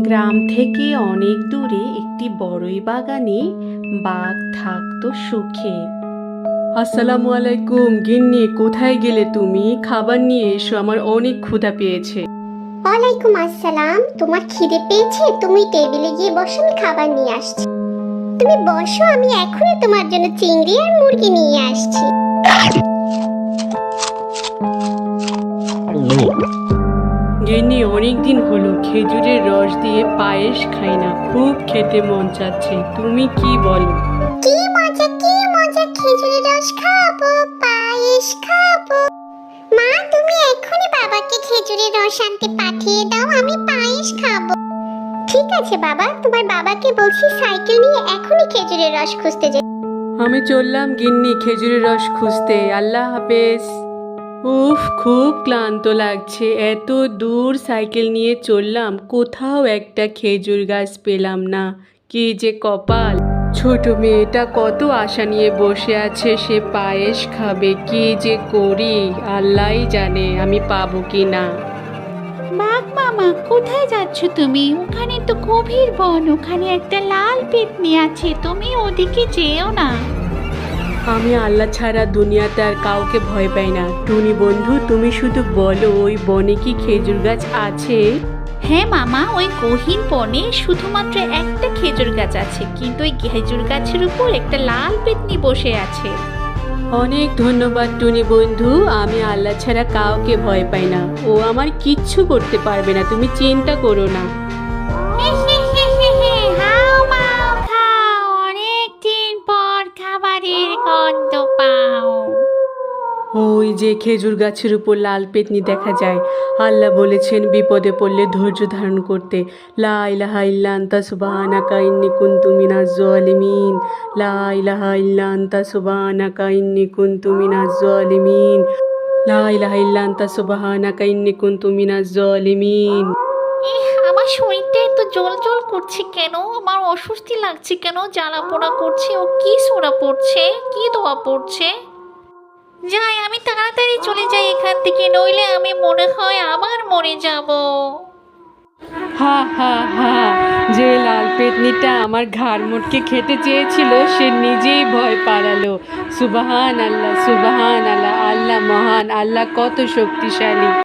গ্রাম থেকে অনেক দূরে একটি বড়ই বাগানে বাঘ থাকতো সুখে। আসসালামু আলাইকুম গিন্নি, কোথায় গেলে তুমি? খাবার নিয়ে এসো, আমার অনেক ক্ষুধা পেয়েছে। ওয়ালাইকুম আসসালাম। তোমার খিদে পেয়েছে? তুমি টেবিলে গিয়ে বসো, আমি খাবার নিয়ে আসছি। তুমি বসো, আমি এখনই তোমার জন্য চিংড়ি আর মুরগি নিয়ে আসছি। গিন্নি, অনেক দিন হলো খেজুরের রস দিয়ে পায়েস খাই না, খুব খেতে মন চাচ্ছে, তুমি কি বলো? কি মজা, কি মজা! খেজুরের রস খাবো, পায়েস খাবো। মা, তুমি এখনই বাবাকে খেজুরের রস আনতে পাঠিয়ে দাও, আমি পায়েস খাবো। ঠিক আছে বাবা, তোমার বাবাকে বলছি সাইকেল নিয়ে এখনই খেজুরের রস খুঁজতে যেতে। আমি চললাম গিন্নি খেজুরের রস খুঁজতে, আল্লাহ হাফেজ। উফ, খুব ক্লান্ত লাগছে, এত দূর সাইকেল নিয়ে চললাম, কোথাও একটা খেজুর গাছ পেলাম না। কি যে কপাল! ছোট মেয়েটা কত আশা নিয়ে বসে আছে, সে পায়েস খাবে, কি যে করি আল্লাহই জানে আমি পাবো কি না। বাঘ মামা, কোথায় যাচ্ছ তুমি? ওখানে তো গভীর বন, ওখানে একটা লাল পেত্নী আছে, তুমি ওদিকে যেও না। আমি আল্লাহ ছাড়া দুনিয়াতে আর কাউকে ভয় পাই না। টুনি বন্ধু, তুমি শুধু বলো ওই বনে কি খেজুর গাছ আছে? হ্যাঁ মামা, ওই গহীন বনে শুধুমাত্র একটা খেজুর গাছ আছে, কিন্তু ওই খেজুর গাছের উপর একটা লাল পেত্নী বসে আছে। অনেক ধন্যবাদ টুনি বন্ধু, আমি আল্লাহ ছাড়া কাউকে ভয় পাই না, ও আমার কিচ্ছু করতে পারবে না, তুমি চিন্তা করো না। হাও মাও খাও, অনেকদিন পর খাবারের গন্ধ পাও। ওই যে খেজুর গাছের উপর লাল পেতনি দেখা যায়। আল্লাহ বলেছেন বিপদে পড়লে ধৈর্য ধারণ করতে। লা ইলাহা ইল্লা আনতা সুবহানাকা ইন্নী কুনতু মিনাজ জালিমিন। লা ইলাহা ইল্লা আনতা সুবহানাকা ইন্নী কুনতু মিনাজ জালিমিন। লা ইলাহা ইল্লা আনতা সুবহানাকা ইন্নী কুনতু মিনাজ জালিমিন। আমার শরীরটা এত জ্বল জ্বল করছে কেন? আমার অস্বস্তি লাগছে কেন? জ্বালা পোড়া করছে। ও কি সোনা পড়ছে, কি দোয়া পড়ছে? যাই, আমি তাড়াতাড়ি চলে যাই এখান থেকে, নইলে আমি মনে হয় আবার মরে যাব। হা হা হা, যে লাল পেতনিটা আমার ঘাড় মোটকে খেতে চেয়েছিল সে নিজেই ভয় পালালো। সুবহান আল্লাহ, সুবহান আল্লাহ, আল্লাহ মহান, আল্লাহ কত শক্তিশালী।